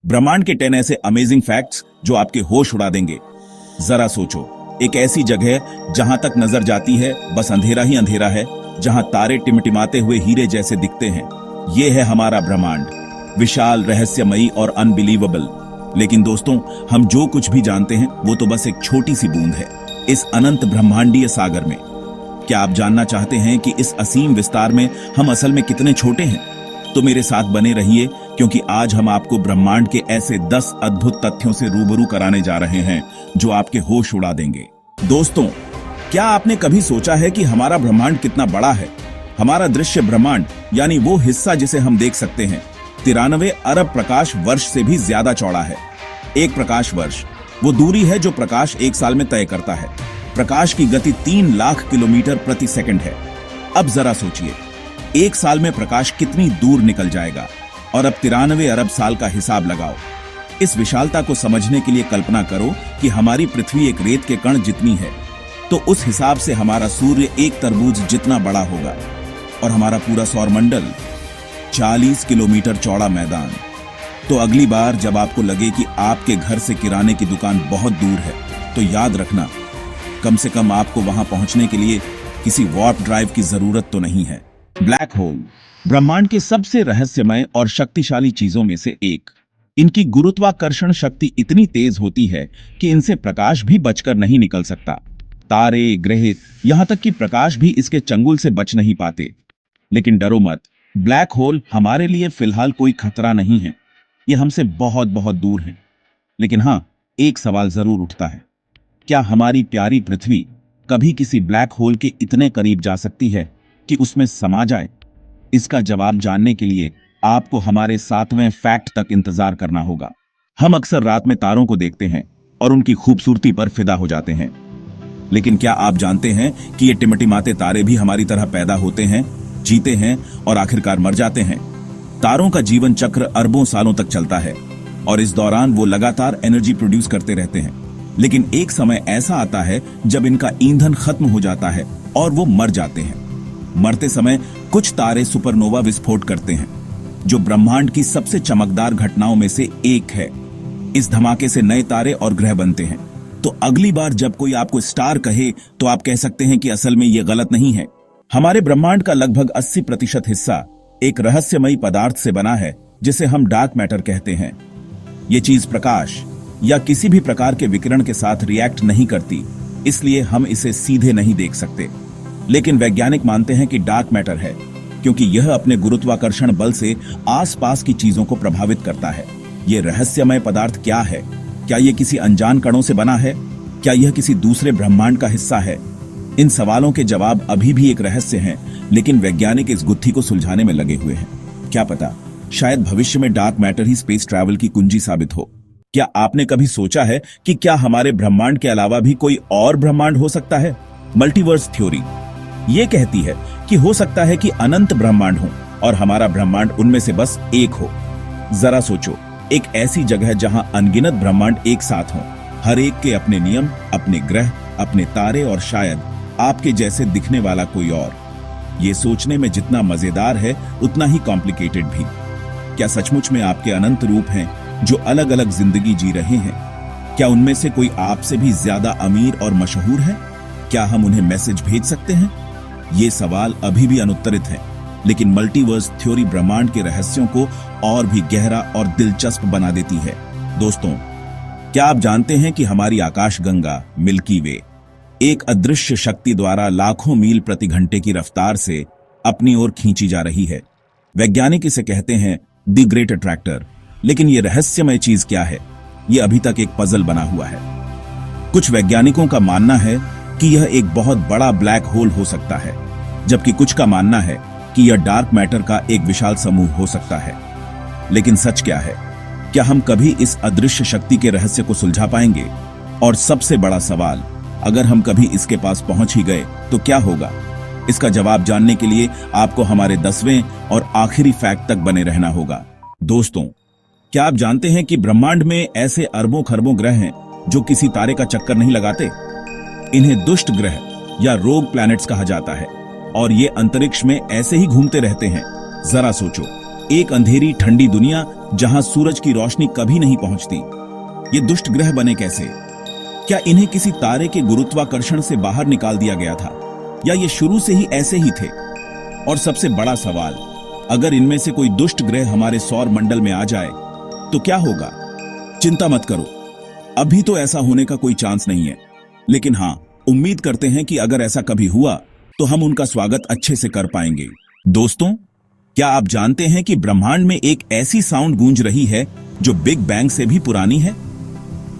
ब्रह्मांड के 10 ऐसे अमेजिंग फैक्ट्स जो आपके होश उड़ा देंगे। जरा सोचो, एक ऐसी जगह जहां तक नजर जाती है बस अंधेरा ही अंधेरा है, जहां तारे टिमटिमाते हुए हीरे जैसे दिखते हैं। ये है हमारा ब्रह्मांड, विशाल, रहस्यमयी और अनबिलीवेबल। लेकिन दोस्तों, हम जो कुछ भी जानते हैं वो तो बस एक छोटी सी बूंद है इस अनंत ब्रह्मांडीय सागर में। क्या आप जानना चाहते हैं कि इस असीम विस्तार में हम असल में कितने छोटे हैं? तो मेरे साथ बने रहिए, क्योंकि आज हम आपको ब्रह्मांड के ऐसे 10 अद्भुत तथ्यों से रूबरू कराने जा रहे हैं जो आपके होश उड़ा देंगे। दोस्तों, क्या आपने कभी सोचा है कि हमारा ब्रह्मांड कितना बड़ा है? हमारा दृश्य ब्रह्मांड यानी वो हिस्सा जिसे हम देख सकते हैं 93 अरब प्रकाश वर्ष से भी ज्यादा चौड़ा है। एक प्रकाश वर्ष वो दूरी है जो प्रकाश एक साल में तय करता है। प्रकाश की गति 3 लाख किलोमीटर प्रति सेकंड है। अब जरा सोचिए, एक साल में प्रकाश कितनी दूर निकल जाएगा। और अब 93 अरब साल का हिसाब लगाओ। इस विशालता को समझने के लिए कल्पना करो कि हमारी पृथ्वी एक रेत के कण जितनी है, तो उस हिसाब से हमारा सूर्य एक तरबूज जितना बड़ा होगा और हमारा पूरा सौरमंडल 40 किलोमीटर चौड़ा मैदान। तो अगली बार जब आपको लगे कि आपके घर से किराने की दुकान बहुत दूर है, तो याद रखना, कम से कम आपको वहां पहुंचने के लिए किसी वार्प ड्राइव की जरूरत तो नहीं है। ब्लैक होल ब्रह्मांड के सबसे रहस्यमय और शक्तिशाली चीजों में से एक। इनकी गुरुत्वाकर्षण शक्ति इतनी तेज होती है कि इनसे प्रकाश भी बचकर नहीं निकल सकता। तारे, ग्रह, यहां तक कि प्रकाश भी इसके चंगुल से बच नहीं पाते। लेकिन डरो मत, ब्लैक होल हमारे लिए फिलहाल कोई खतरा नहीं है। ये हमसे बहुत बहुत दूर हैं। लेकिन हाँ, एक सवाल जरूर उठता है, क्या हमारी प्यारी पृथ्वी कभी किसी ब्लैक होल के इतने करीब जा सकती है कि उसमें समा जाए? इसका जवाब जानने के लिए आपको हमारे 7वें फैक्ट तक इंतजार करना होगा। हम अक्सर रात में तारों को देखते हैं और उनकी खूबसूरती पर फिदा हो जाते हैं। लेकिन क्या आप जानते हैं कि ये टिमटिमाते तारे भी हमारी तरह पैदा होते हैं, जीते हैं और आखिरकार मर जाते हैं? तारों का जीवन चक्र अरबों सालों तक चलता है और इस दौरान वो लगातार एनर्जी प्रोड्यूस करते रहते हैं। लेकिन एक समय ऐसा आता है जब इनका ईंधन खत्म हो जाता है और वो मर जाते हैं। मरते समय कुछ तारे सुपरनोवा विस्फोट करते हैं, जो ब्रह्मांड की सबसे चमकदार घटनाओं में से एक है। इस धमाके से नए तारे और ग्रह बनते हैं। तो अगली बार जब कोई आपको स्टार कहे, तो आप कह सकते हैं कि असल में ये गलत नहीं है। हमारे ब्रह्मांड का लगभग 80% हिस्सा एक रहस्यमयी पदार्थ से बना है, जिसे हम डार्क मैटर कहते हैं। ये चीज प्रकाश या किसी भी प्रकार के विकिरण के साथ रिएक्ट नहीं करती, इसलिए हम इसे सीधे नहीं देख सकते। लेकिन वैज्ञानिक मानते हैं कि डार्क मैटर है, क्योंकि यह अपने गुरुत्वाकर्षण बल से आसपास की चीजों को प्रभावित करता है। यह रहस्यमय पदार्थ क्या है? क्या यह किसी अनजान कणों से बना है? क्या यह किसी दूसरे ब्रह्मांड का हिस्सा है? इन सवालों के जवाब अभी भी एक रहस्य हैं, लेकिन वैज्ञानिक इस गुत्थी को सुलझाने में लगे हुए हैं। क्या पता, शायद भविष्य में डार्क मैटर ही स्पेस ट्रैवल की कुंजी साबित हो। क्या आपने कभी सोचा है कि क्या हमारे ब्रह्मांड के अलावा भी कोई और ब्रह्मांड हो सकता है? मल्टीवर्स थ्योरी ये कहती है कि हो सकता है कि अनंत ब्रह्मांड हो और हमारा ब्रह्मांड उनमें से बस एक हो। जरा सोचो, एक ऐसी जगह जहां अनगिनत ब्रह्मांड एक साथ हों, हर एक के अपने नियम, अपने ग्रह, अपने तारे और शायद आपके जैसे दिखने वाला कोई और। ये सोचने में जितना मजेदार है, उतना ही कॉम्प्लिकेटेड भी। क्या सचमुच में आपके अनंत रूप हैं जो अलग अलग जिंदगी जी रहे हैं? क्या उनमें से कोई आपसे भी ज्यादा अमीर और मशहूर है? क्या हम उन्हें मैसेज भेज सकते हैं? ये सवाल अभी भी अनुत्तरित है, लेकिन मल्टीवर्स थ्योरी ब्रह्मांड के रहस्यों को और भी गहरा और दिलचस्प बना देती है। दोस्तों, क्या आप जानते हैं कि हमारी आकाशगंगा मिल्की वे एक अदृश्य शक्ति द्वारा लाखों मील प्रति घंटे की रफ्तार से अपनी ओर खींची जा रही है? वैज्ञानिक इसे कहते हैं द ग्रेट अट्रैक्टर। लेकिन यह रहस्यमय चीज क्या है? यह अभी तक एक पजल बना हुआ है। कुछ वैज्ञानिकों का मानना है कि यह एक बहुत बड़ा ब्लैक होल हो सकता है, जबकि कुछ का मानना है कि यह डार्क मैटर का एक विशाल समूह हो सकता है। लेकिन सच क्या है? क्या हम कभी इस अदृश्य शक्ति के रहस्य को सुलझा पाएंगे? और सबसे बड़ा सवाल, अगर हम कभी इसके पास पहुंच ही गए तो क्या होगा? इसका जवाब जानने के लिए आपको हमारे 10वें और आखिरी फैक्ट तक बने रहना होगा। दोस्तों, क्या आप जानते हैं कि ब्रह्मांड में ऐसे अरबों खरबों ग्रह हैं जो किसी तारे का चक्कर नहीं लगाते? इन्हें दुष्ट ग्रह या रोग प्लैनेट्स कहा जाता है और ये अंतरिक्ष में ऐसे ही घूमते रहते हैं। जरा सोचो, एक अंधेरी ठंडी दुनिया जहां सूरज की रोशनी कभी नहीं पहुंचती। ये दुष्ट ग्रह बने कैसे? क्या इन्हें किसी तारे के गुरुत्वाकर्षण से बाहर निकाल दिया गया था, या ये शुरू से ही ऐसे ही थे? और सबसे बड़ा सवाल, अगर इनमें से कोई दुष्ट ग्रह हमारे सौर मंडल में आ जाए तो क्या होगा? चिंता मत करो, अभी तो ऐसा होने का कोई चांस नहीं है, लेकिन हां, उम्मीद करते हैं कि अगर ऐसा कभी हुआ तो हम उनका स्वागत अच्छे से कर पाएंगे। दोस्तों, क्या आप जानते हैं कि ब्रह्मांड में एक ऐसी साउंड गूंज रही है जो बिग बैंग से भी पुरानी है?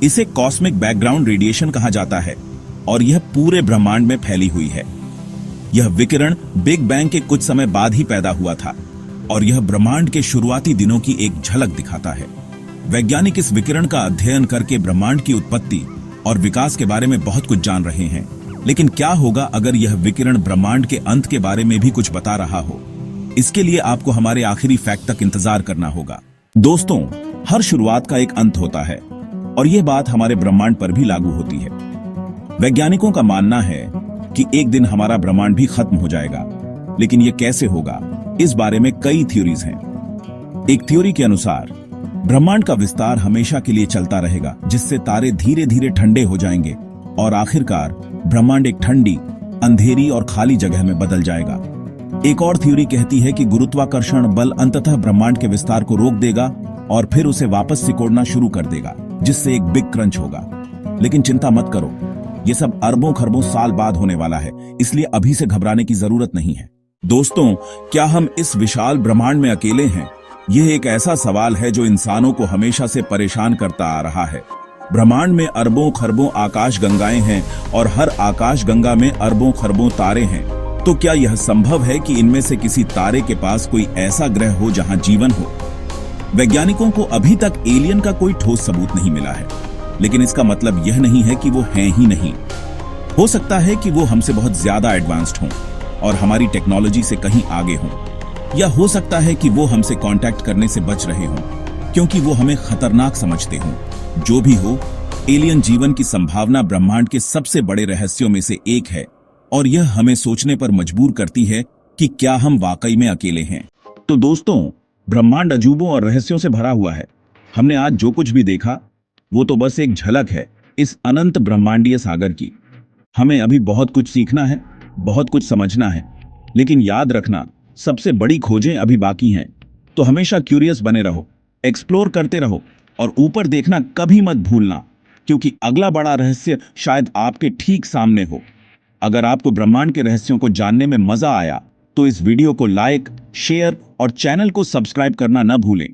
इसे कॉस्मिक बैकग्राउंड रेडिएशन कहा जाता है और यह पूरे ब्रह्मांड में फैली हुई है। यह विकिरण बिग बैंग के कुछ समय बाद ही पैदा हुआ था और यह ब्रह्मांड के शुरुआती दिनों की एक झलक दिखाता है। वैज्ञानिक इस विकिरण का अध्ययन करके ब्रह्मांड की उत्पत्ति और विकास के बारे में बहुत कुछ जान रहे हैं। लेकिन क्या होगा अगर यह विकिरण ब्रह्मांड के अंत के बारे में भी कुछ बता रहा हो? इसके लिए आपको हमारे आखिरी फैक्ट तक इंतजार करना होगा। दोस्तों, हर शुरुआत का एक अंत होता है और यह बात हमारे ब्रह्मांड पर भी लागू होती है। वैज्ञानिकों का मानना है कि एक दिन हमारा ब्रह्मांड भी खत्म हो जाएगा, लेकिन यह कैसे होगा, इस बारे में कई थ्योरीज हैं। एक थ्योरी के अनुसार ब्रह्मांड का विस्तार हमेशा के लिए चलता रहेगा, जिससे तारे धीरे धीरे ठंडे हो जाएंगे और आखिरकार ब्रह्मांड एक ठंडी, अंधेरी और खाली जगह में बदल जाएगा। एक और थ्योरी कहती है कि गुरुत्वाकर्षण बल अंततः ब्रह्मांड के विस्तार को रोक देगा और फिर उसे वापस सिकोड़ना शुरू कर देगा, जिससे एक बिग क्रंच होगा। लेकिन चिंता मत करो, यह सब अरबों खरबों साल बाद होने वाला है, इसलिए अभी से घबराने की जरूरत नहीं है। दोस्तों, क्या हम इस विशाल ब्रह्मांड में अकेले हैं? यह एक ऐसा सवाल है जो इंसानों को हमेशा से परेशान करता आ रहा है। ब्रह्मांड में अरबों खरबों आकाश गंगाएं हैं और हर आकाश गंगा में अरबों खरबों तारे हैं। तो क्या यह संभव है कि इनमें से किसी तारे के पास कोई ऐसा ग्रह हो जहां जीवन हो? वैज्ञानिकों को अभी तक एलियन का कोई ठोस सबूत नहीं मिला है, लेकिन इसका मतलब यह नहीं है कि वो हैं ही नहीं। हो सकता है कि वो हमसे बहुत ज्यादा एडवांस्ड हों और हमारी टेक्नोलॉजी से कहीं आगे हों, या हो सकता है कि वो हमसे कांटेक्ट करने से बच रहे हों क्योंकि वो हमें खतरनाक समझते हों। जो भी हो, एलियन जीवन की संभावना ब्रह्मांड के सबसे बड़े रहस्यों में से एक है और यह हमें सोचने पर मजबूर करती है कि क्या हम वाकई में अकेले हैं। तो दोस्तों, ब्रह्मांड अजूबों और रहस्यों से भरा हुआ है। हमने आज जो कुछ भी देखा वो तो बस एक झलक है इस अनंत ब्रह्मांडीय सागर की। हमें अभी बहुत कुछ सीखना है, बहुत कुछ समझना है, लेकिन याद रखना, सबसे बड़ी खोजें अभी बाकी हैं। तो हमेशा क्यूरियस बने रहो, एक्सप्लोर करते रहो और ऊपर देखना कभी मत भूलना, क्योंकि अगला बड़ा रहस्य शायद आपके ठीक सामने हो। अगर आपको ब्रह्मांड के रहस्यों को जानने में मजा आया तो इस वीडियो को लाइक, शेयर और चैनल को सब्सक्राइब करना न भूलें।